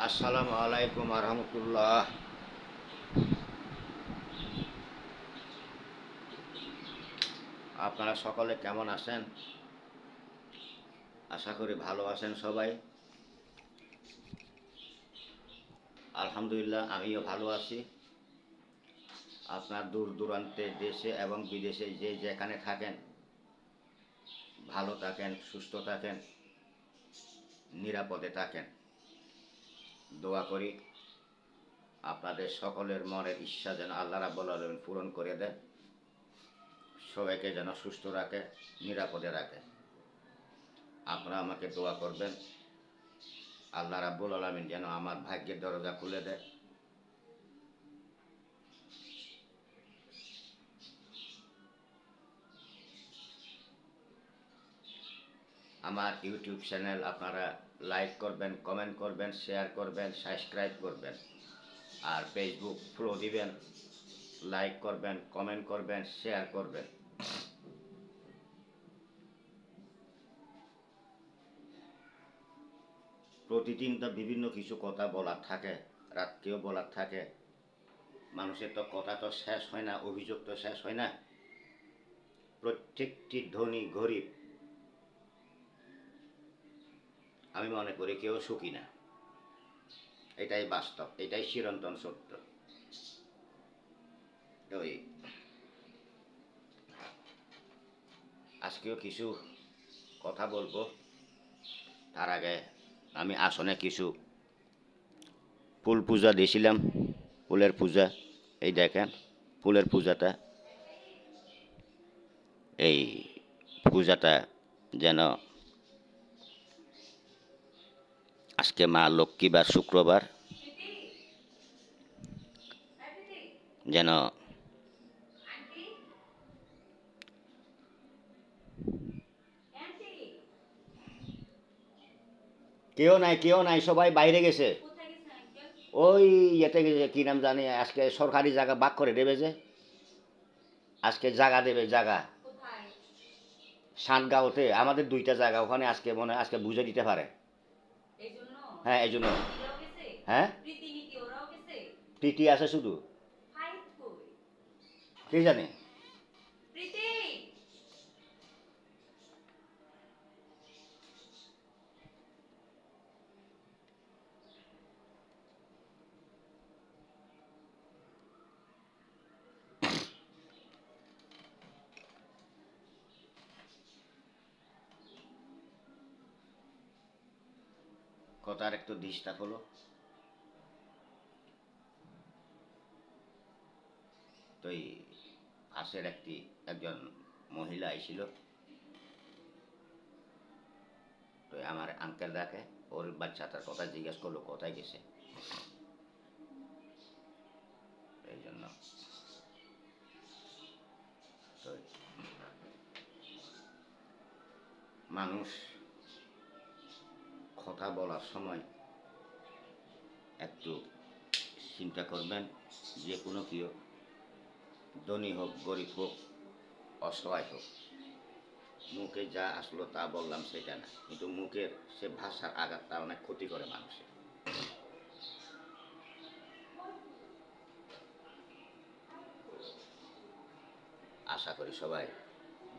আসসালামু আলাইকুম রহমতুল্লাহ। আপনারা সকলে কেমন আছেন? আশা করি ভালো আছেন সবাই। আলহামদুলিল্লাহ, আমিও ভালো আছি। আপনার দূর দূরান্তে দেশে এবং বিদেশে যে যেখানে থাকেন, ভালো থাকেন, সুস্থ থাকেন, নিরাপদে থাকেন। দোয়া করি আপনাদের সকলের মনের ইচ্ছা যেন আল্লাহ রাব্বুল আলামিন পূরণ করে দেয়, সবাইকে যেন সুস্থ রাখে, নিরাপদে রাখে। আপনারা আমাকে দোয়া করবেন আল্লাহ রাব্বুল আলামিন যেন আমার ভাগ্যের দরজা খুলে দেয়। আমার ইউটিউব চ্যানেল আপনারা লাইক করবেন, কমেন্ট করবেন, শেয়ার করবেন, সাবস্ক্রাইব করবেন। আর ফেসবুক ফলো দিবেন, লাইক করবেন, কমেন্ট করবেন, শেয়ার করবেন। প্রতিদিন তো বিভিন্ন কিছু কথা বলার থাকে, রাত্রেও বলার থাকে। মানুষের তো কথা তো শেষ হয় না, অভিযোগ তো শেষ হয় না। প্রত্যেকটি ধনী গরিব আমি মনে করি কেউ সুখী না। এটাই বাস্তব, এটাই চিরন্তন সত্য। ওই আজকেও কিছু কথা বলবো। তার আগে আমি আসনে কিছু ফুল পূজা দিয়েছিলাম, ফুলের পূজা। এই দেখেন ফুলের পূজাটা, এই পূজাটা যেন আজকে মা লক্ষ্মীবার শুক্রবার যেন কেউ নাই সবাই বাইরে গেছে। ওই ইয়েতে গেছে, কি নাম জানি, আজকে সরকারি জায়গা ভাগ করে দেবে যে, আজকে জায়গা দেবে, জায়গা সাতগাঁওতে আমাদের দুইটা জায়গা, ওখানে আজকে মনে হয় আজকে বুঝে দিতে পারে। হ্যাঁ, এই জন্য। হ্যাঁ, প্রীতি আছে শুধু, কে জানে। কথার একটু ডিস্টার্ব হলো। তো এই পাশের একজন মহিলা আইছিল, তো আমার আঙ্কেল ডাকে, ওর বাচ্চাটার কথা জিজ্ঞেস করলো কোথায় গেছে। এই জন্য তো মানুষ কথা বলার সময় একটু চিন্তা করবেন, যে কোনো কেউ, ধনী হোক, গরিব হোক, অসহায় হোক, মুখে যা আসলো তা বললাম সেটা না, কিন্তু মুখের সে ভাষার আঘাতটা অনেক ক্ষতি করে মানুষের। আশা করি সবাই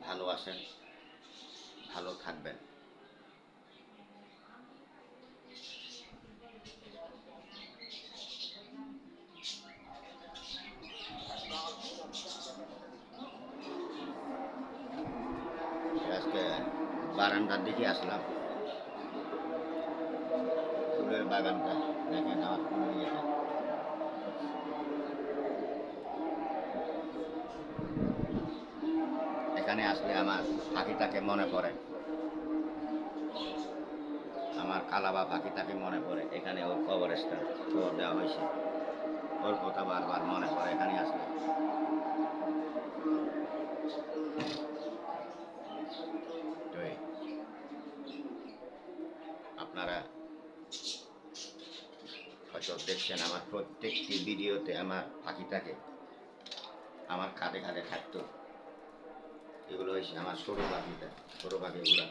ভালো আছেন, ভালো থাকবেন। আজকে বারান্দার দিকে আসলাম, ফুলের বাগানটা দেখেন, আমার ফুলের ইয়েটা। এখানে আসলে আমার পাখিটাকে মনে পড়ে, আমার কালাবা পাখিটাকে মনে পড়ে। এখানে ওর কবরস্থান খবর দেওয়া হয়েছে, ওর কথা বারবার মনে পড়ে এখানে আসলে। তো আপনারা হয়তো দেখছেন আমার প্রত্যেকটি ভিডিওতে আমার পাখিটাকে আমার খাদে খাদে থাকতো। এগুলো হয়েছে আমার ছোটো পাখিটা, ছোটো পাখিগুলা।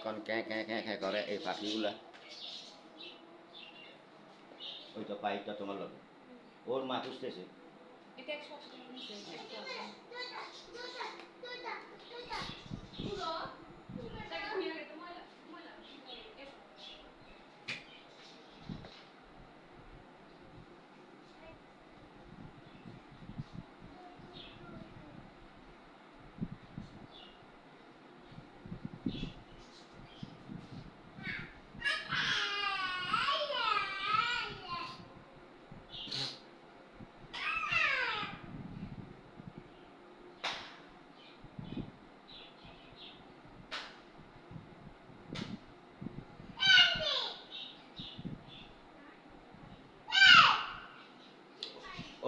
সারাক্ষণ ক্যাঁ ক্যাঁ ক্যাঁ ক্যাঁ করে এই পাখিগুলা। ওই তো পাইপটা তোমার লোক ওর মা খুঁজতেছে।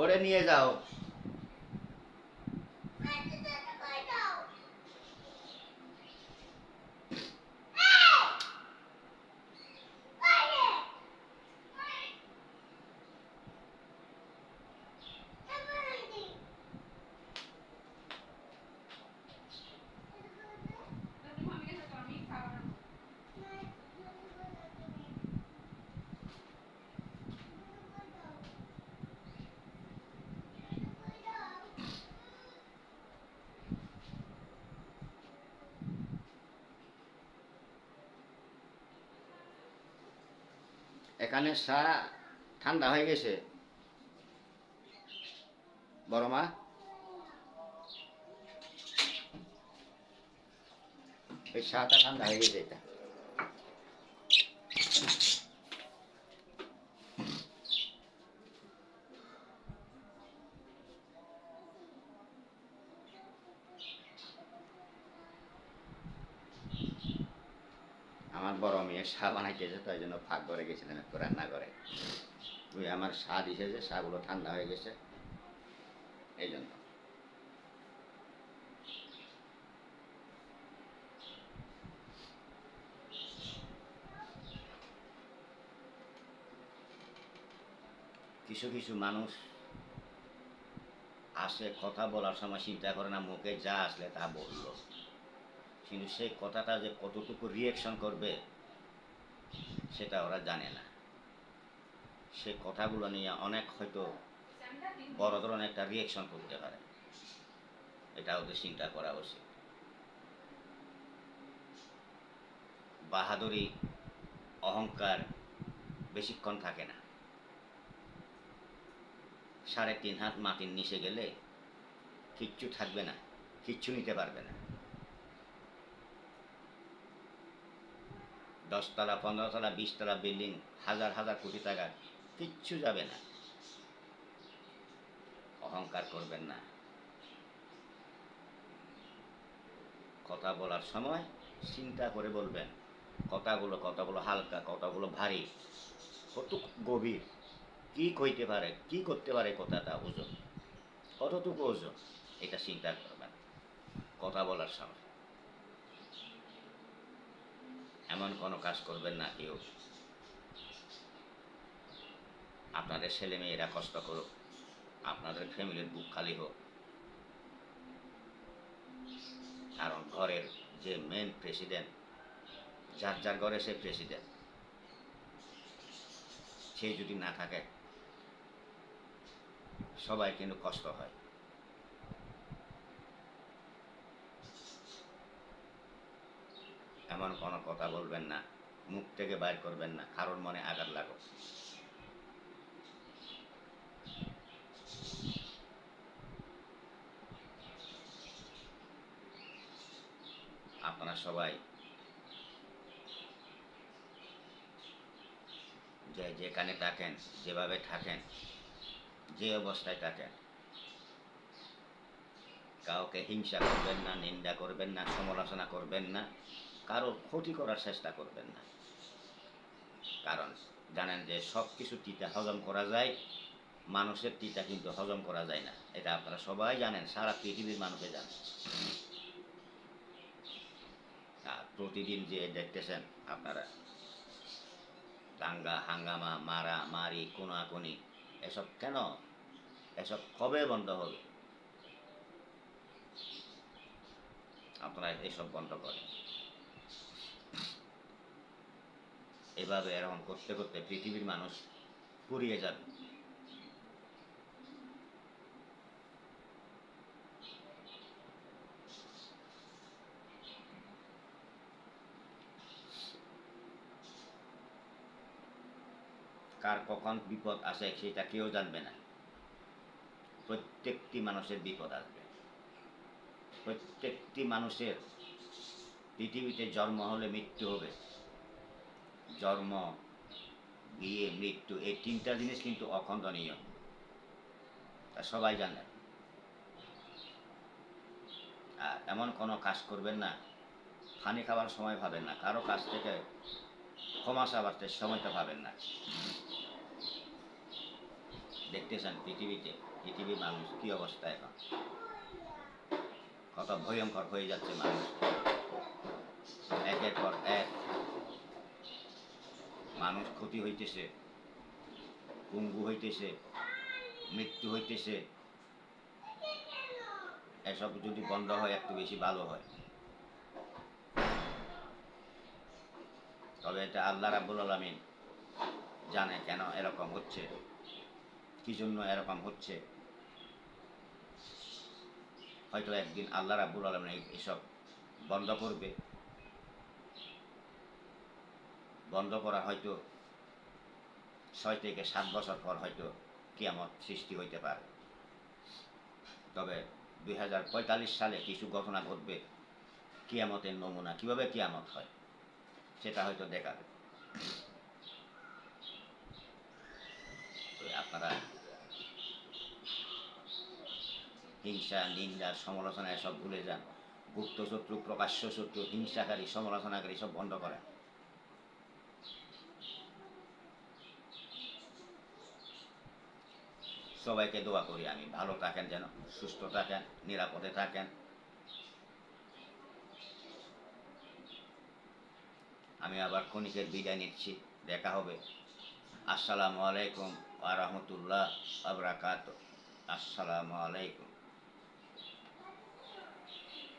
ওরে নিয়ে যাও। এখানে চা ঠান্ডা হয়ে গেছে বড় মা। এই চাটা ঠান্ডা হয়ে গেছে এটা। আমার বড় মেয়ে চা বানাইতেছে, তাই জন্য ফাঁক করে গেছিলাম একটু রান্না করে। ওই আমার চা দিছে যে চাগুলো ঠান্ডা হয়ে গেছে এই জন্য। কিছু কিছু মানুষ আসে কথা বলার সময় চিন্তা করে না মুখে যা আসলে তা বলল, কিন্তু সেই কথাটা যে কতটুকু রিয়েকশন করবে সেটা ওরা জানে না। সে কথাগুলো নিয়ে অনেক হয়তো বড় ধরনের একটা রিয়েকশন করতে পারে, এটা ওদের চিন্তা করা উচিত। বাহাদুরি অহংকার বেশিক্ষণ থাকে না। 3.5 হাত মাটির নিচে গেলে কিচ্ছু থাকবে না, কিচ্ছু নিতে পারবে না। 10 তলা 15 তলা 20 তলা বিল্ডিং, হাজার হাজার কোটি টাকা, কিচ্ছু যাবে না। অহংকার করবেন না। কথা বলার সময় চিন্তা করে বলবেন। কথাগুলো হালকা, কথাগুলো ভারী, কত গভীর, কি কইতে পারে, কি করতে পারে কথাটা, ওজন কতটুকু ওজন, এটা চিন্তা করবেন কথা বলার সময়। এমন কোনো কাজ করবেন না কেউ আপনাদের ছেলে মেয়েরা কষ্ট করুক, আপনাদের ফ্যামিলির বুক খালি হোক। কারণ ঘরের যে মেন প্রেসিডেন্ট, যার যার ঘরে সে প্রেসিডেন্ট, সে যদি না থাকে সবাই কিন্তু কষ্ট হয়। এমন কোনো কথা বলবেন না, মুখ থেকে বাইর করবেন না, কারোর মনে আঘাত লাগো। আপনারা সবাই যে যেখানে থাকেন, যেভাবে থাকেন, যে অবস্থায় থাকেন, কাউকে হিংসা করবেন না, নিন্দা করবেন না, সমালোচনা করবেন না, কারো ক্ষতি করার চেষ্টা করবেন না। কারণ জানেন যে সব কিছু তিতা হজম করা যায়, মানুষের তিতা কিন্তু হজম করা যায় না। এটা আপনারা সবাই জানেন, সারা পৃথিবীর মানুষে জানেন। আর প্রতিদিন যে দেখতেছেন আপনারা দাঙ্গা হাঙ্গামা, মারা মারি, কোনাকুনি, এসব কেন? এসব কবে বন্ধ হবে? আপনারা এসব বন্ধ করেন। এভাবে এরকম করতে করতে পৃথিবীর মানুষ পুড়িয়ে যাবে। কার কখন বিপদ আসে সেটা কেউ জানবে না। প্রত্যেকটি মানুষের বিপদ আসবে। প্রত্যেকটি মানুষের পৃথিবীতে জন্ম হলে মৃত্যু হবে। জন্ম, বিয়ে, মৃত্যু, এই তিনটা জিনিস কিন্তু অখণ্ডনীয়, তা সবাই জানে। আর এমন কোনো কাজ করবেন না, পানি খাওয়ার সময় ভাবেন না, কারো কাছ থেকে ক্ষমা চাওয়ার সময়টা ভাবেন না। দেখতেছেন পৃথিবীর মানুষ কি অবস্থা এখন, কত ভয়ঙ্কর হয়ে যাচ্ছে মানুষ। একের পর এক মানুষ ক্ষতি হইতেছে, পঙ্গু হইতেছে, মৃত্যু হইতেছে। এসব যদি বন্ধ হয় একটু বেশি ভালো হয়। তবে এটা আল্লাহ রাব্বুল আলামিন জানে কেন এরকম হচ্ছে, কি জন্য এরকম হচ্ছে। হয়তো একদিন আল্লাহ রাব্বুল আলামিন এসব বন্ধ করবে। বন্ধ করা হয়তো 6 থেকে 7 বছর পর হয়তো কিয়ামত সৃষ্টি হইতে পারে। তবে 2045 সালে কিছু ঘটনা ঘটবে, কিয়ামতের নমুনা, কিভাবে কিয়ামত হয় সেটা হয়তো দেখাবে। আপনারা হিংসা, নিন্দা, সমালোচনা এসব ভুলে যান। গুপ্ত শত্রু, প্রকাশ্য শত্রু, হিংসাকারী, সমালোচনাকারী সব বন্ধ করেন। সবাইকে দোয়া করি আমি, ভালো থাকেন, যেন সুস্থ থাকেন, নিরাপদে থাকেন। আমি আবার ক্ষণিকের বিদায় নিচ্ছি, দেখা হবে। আসসালামু আলাইকুম ওয়া রাহমাতুল্লাহ ওয়া বারাকাতুহু। আসসালামু আলাইকুম।